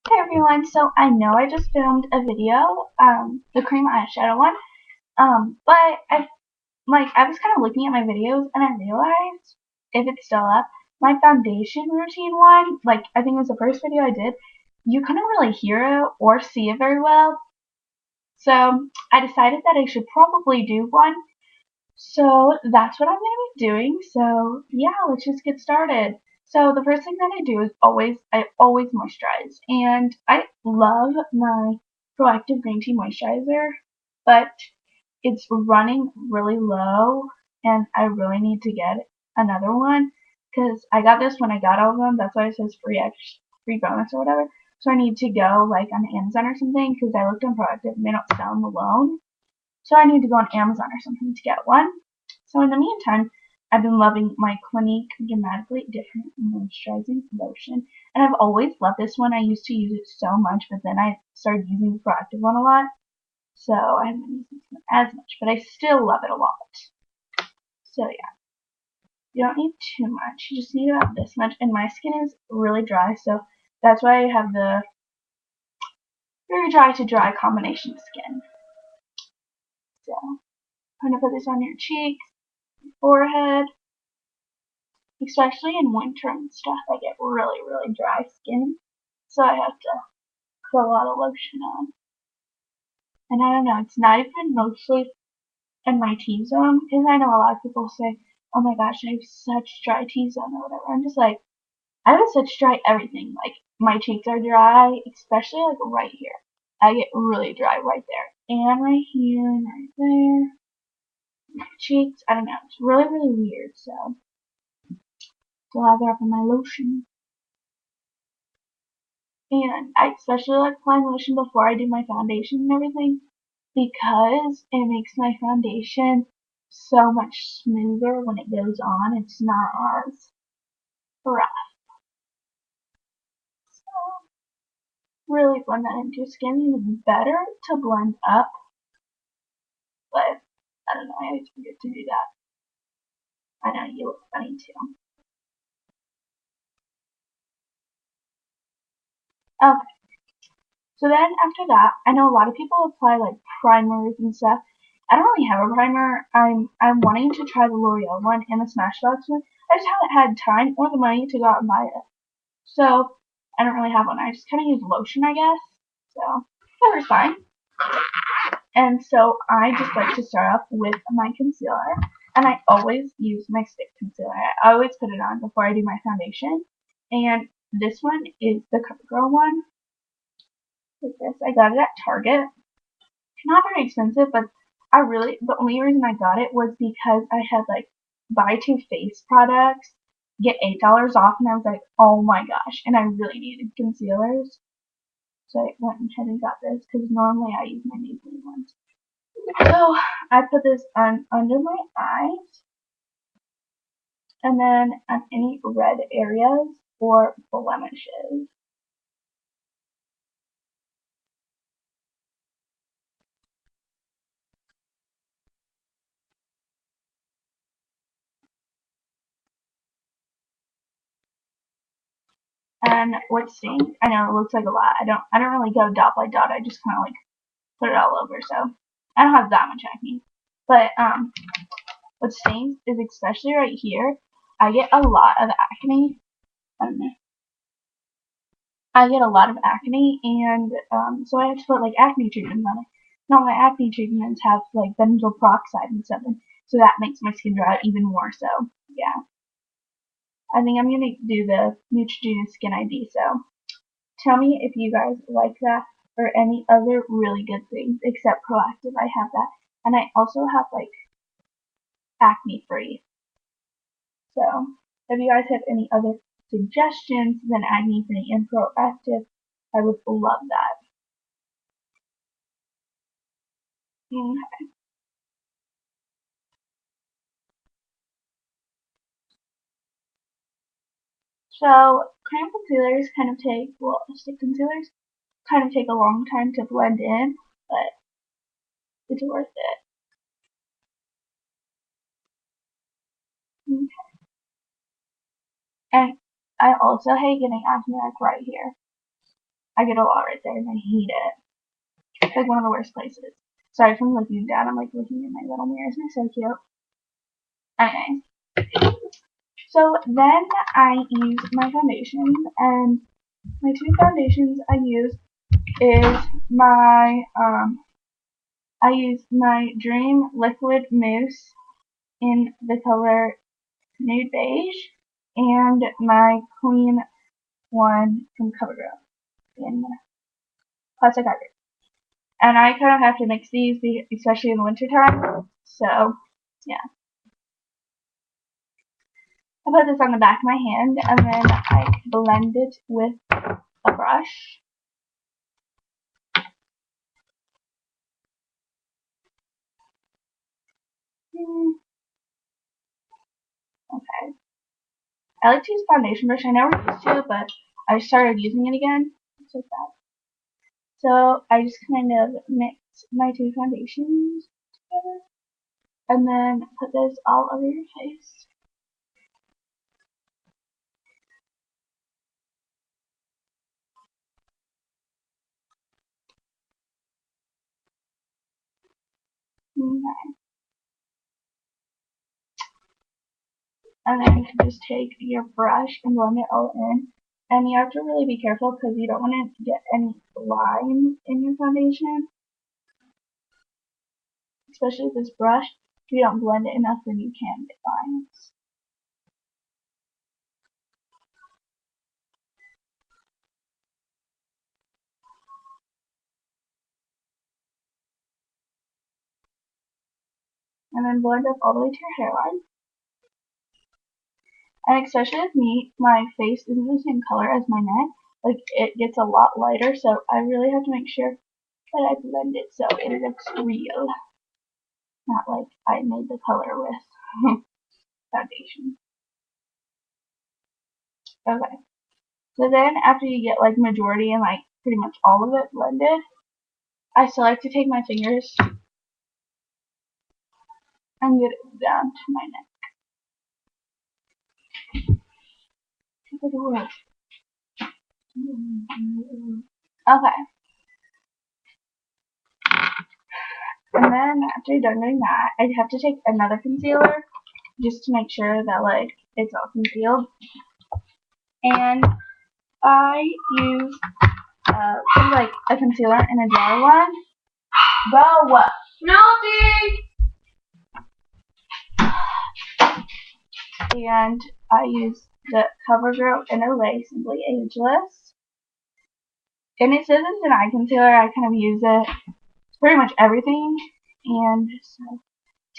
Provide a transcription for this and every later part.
Hey everyone, so I know I just filmed a video, the cream eyeshadow one, but I was kind of looking at my videos and I realized, if it's still up, my foundation routine one, I think it was the first video I did, you couldn't really hear it or see it very well, so I decided that I should probably do one, so that's what I'm going to be doing. So yeah, let's just get started. So the first thing that I do is I always moisturize. And I love my Proactive Green Tea Moisturizer, but it's running really low and I really need to get another one because I got this when I got all of them. That's why it says free bonus or whatever. So I need to go on Amazon or something because I looked on Proactive and they don't sell them alone. So I need to go on Amazon or something to get one. So in the meantime, I've been loving my Clinique Dramatically Different Moisturizing Lotion. And I've always loved this one. I used to use it so much, but then I started using the Proactive one a lot. So I haven't been using it as much, but I still love it a lot. So yeah, you don't need too much. You just need about this much. And my skin is really dry, so that's why I have the very dry to dry combination skin. So I'm going to put this on your cheeks, forehead, especially in winter and stuff. I get really, really dry skin, so I have to put a lot of lotion on. And I don't know, it's not even mostly in my T-zone, because I know a lot of people say, oh my gosh, I have such dry T-zone or whatever. I'm just like, I have such dry everything. Like, my cheeks are dry, especially right here. I get really dry right there. And right here and right there. My cheeks, I don't know, it's really, really weird, so lather up on my lotion. And I especially like applying lotion before I do my foundation and everything because it makes my foundation so much smoother when it goes on. It's not as rough. So really blend that into your skin. It's better to blend up, but I don't know, I always forget to do that. I know you look funny too. Okay. So then after that, I know a lot of people apply primers and stuff. I don't really have a primer. I'm wanting to try the L'Oreal one and the Smashbox one. I just haven't had time or the money to go out and buy it. So I don't really have one. I just kind of use lotion, I guess. So whatever's fine. And so I just like to start off with my concealer. And I always use my stick concealer. I always put it on before I do my foundation. And this one is the CoverGirl one. Like this. I got it at Target. Not very expensive, but the only reason I got it was because I had buy two face products, get $8 off, and I was like, oh my gosh, and I really needed concealers. So I went ahead and got this because normally I use my Maybelline ones. So I put this on under my eyes and then on any red areas or blemishes. And what stains, I know it looks like a lot. I don't really go dot by dot. I just kind of put it all over. So I don't have that much acne. But what stains is especially right here. I get a lot of acne. I don't know. I get a lot of acne, and so I have to put acne treatments on it. Now my acne treatments have benzoyl peroxide and stuff, so that makes my skin dry out even more. So yeah, I think I'm gonna do the Neutrogena Skin ID. So tell me if you guys like that or any other really good things except Proactive. I have that, and I also have acne free. So if you guys have any other suggestions than acne free and Proactive, I would love that. Okay. So cream concealers kind of take, well, stick concealers kind of take a long time to blend in, but it's worth it. Okay. And I also hate getting acne right here. I get a lot right there, and I hate it. It's like one of the worst places. Sorry if I'm looking down. I'm like looking at my little mirrors, and they're so cute. Okay. So then I use my foundations, and my two foundations I use is I use my Dream Liquid Mousse in the color Nude Beige, and my Queen one from CoverGirl in Plastic Ivy. And I kind of have to mix these, especially in the winter time. So, yeah. I put this on the back of my hand, and then I blend it with a brush. Okay. I like to use foundation brush. I never used to, but I started using it again. Just like that. So I just kind of mix my two foundations together, and then put this all over your face. Okay. And then you can just take your brush and blend it all in. And you have to really be careful because you don't want to get any lines in your foundation. Especially with this brush, if you don't blend it enough, then you can get lines. And then blend up all the way to your hairline. And especially with me, my face isn't the same color as my neck. Like, it gets a lot lighter, so I really have to make sure that I blend it so it looks real. Not like I made the color with foundation. Okay. So then, after you get like majority and like pretty much all of it blended, I still like to take my fingers and get it down to my neck. Okay. And then after you're done doing that, I have to take another concealer just to make sure that like it's all concealed. And I use like a concealer in a jar one. Go! Naughty! And I use the CoverGirl Inner Lace Simply Ageless. And it says it's an eye concealer. I kind of use it. It's pretty much everything. And so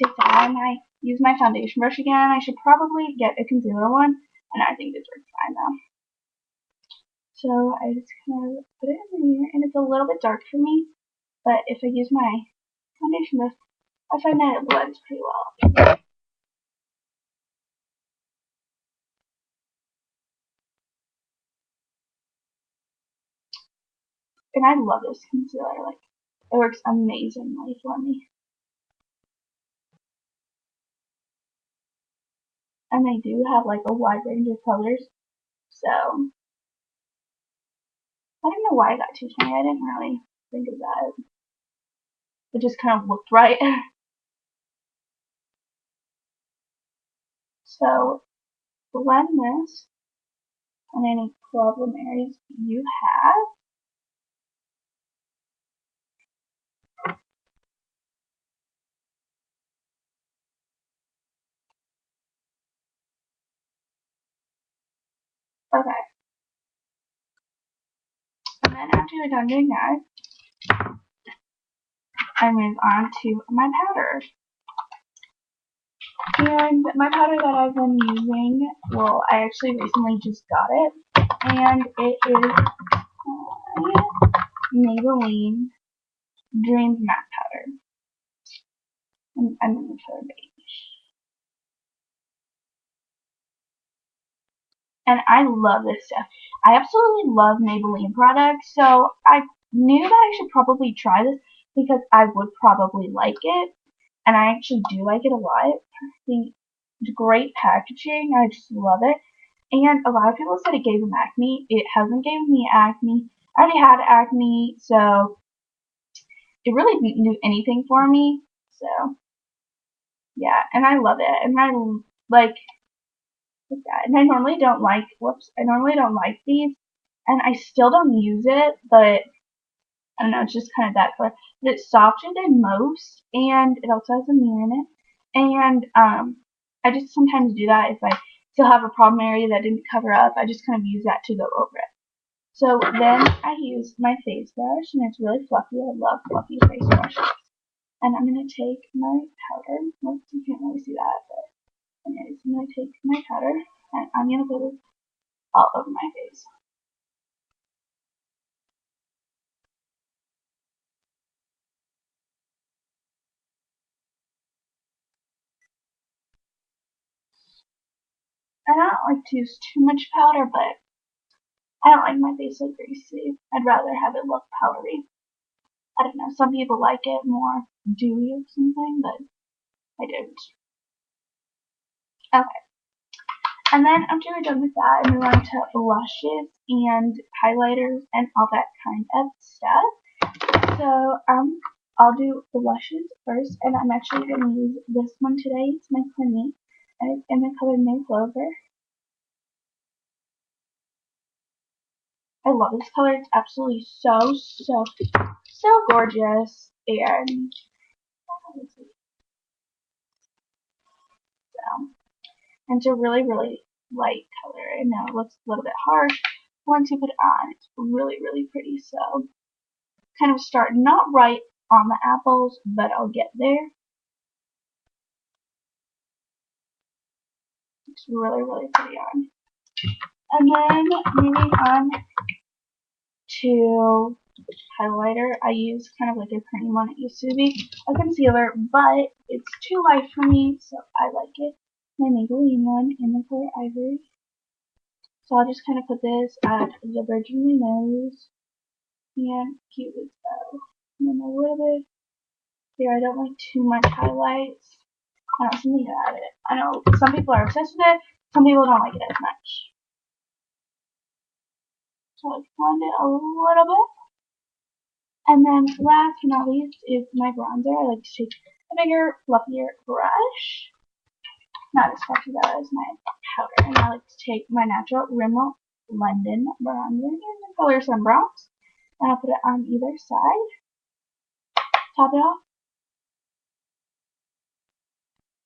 take that, and I use my foundation brush again. I should probably get a concealer one, and I think this works fine though. So I just kind of put it in here, and it's a little bit dark for me, but if I use my foundation brush, I find that it blends pretty well. And I love this concealer, like, it works amazingly for me. And they do have like a wide range of colors, so I don't know why I got 220. I didn't really think of that. It just kind of looked right. So blend this on any problem areas you have. Okay. And then after you're done doing that, I move on to my powder. And my powder that I've been using, well, I actually recently just got it, and it is Maybelline Dreams Matte Powder. And I'm in the color beige. And I love this stuff. I absolutely love Maybelline products, so I knew that I should probably try this because I would probably like it, and I actually do like it a lot. The great packaging, I just love it. And a lot of people said it gave them acne. It hasn't given me acne. I already had acne, so it really didn't do anything for me. So yeah, and I love it. And I like that. And I normally don't like, I normally don't like these, and I still don't use it, but I don't know, it's just kind of that color. But it's softer than most, and it also has a mirror in it. And I just sometimes do that if I still have a problem area that didn't cover up. I just kind of use that to go over it. So then I use my face brush, and it's really fluffy. I love fluffy face brushes. And I'm going to take my powder. Well, you can't really see that, but anyways, I'm going to take my powder, and I'm going to put it all over my face. I don't like to use too much powder, but I don't like my face so greasy. I'd rather have it look powdery. I don't know, some people like it more dewy or something, but I don't. Okay, and then after we're done with that, I move on to blushes and highlighters and all that kind of stuff. So, I'll do blushes first, and I'm actually going to use this one today. It's my Clinique, and it's in the color New Clover. I love this color. It's absolutely so gorgeous. And it's a really light color. I know it looks a little bit harsh. Once you put it on, it's really pretty. So kind of start not right on the apples, but I'll get there. It's really pretty on. And then moving on to highlighter, I use kind of like a cream one. It used to be a concealer, but it's too light for me, so I like it. My Maybelline one in the color Ivory. So I'll just kind of put this at the bridge of my nose and cute as well. And then a little bit here. I don't like too much highlights. I don't something about it. I know some people are obsessed with it. Some people don't like it as much. So I blend it a little bit. And then last but not least is my bronzer. I like to take a bigger, fluffier brush. Not as fluffy though as my powder. And I like to take my natural Rimmel London bronzer in the color Sunbronze. And I'll put it on either side. Top it off.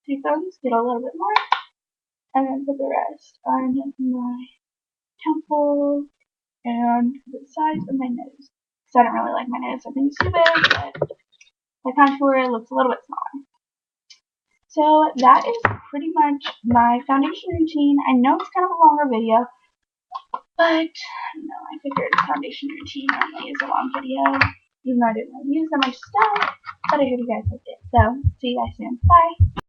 Take those, get a little bit more. And then put the rest on my temples and the sides of my nose. Because I don't really like my nose. I think it's too big, but my contour looks a little bit smaller. So that is pretty much my foundation routine. I know it's kind of a longer video, but no, I figured foundation routine normally is a long video, even though I didn't really use that much stuff, but I hope you guys liked it. So, see you guys soon. Bye!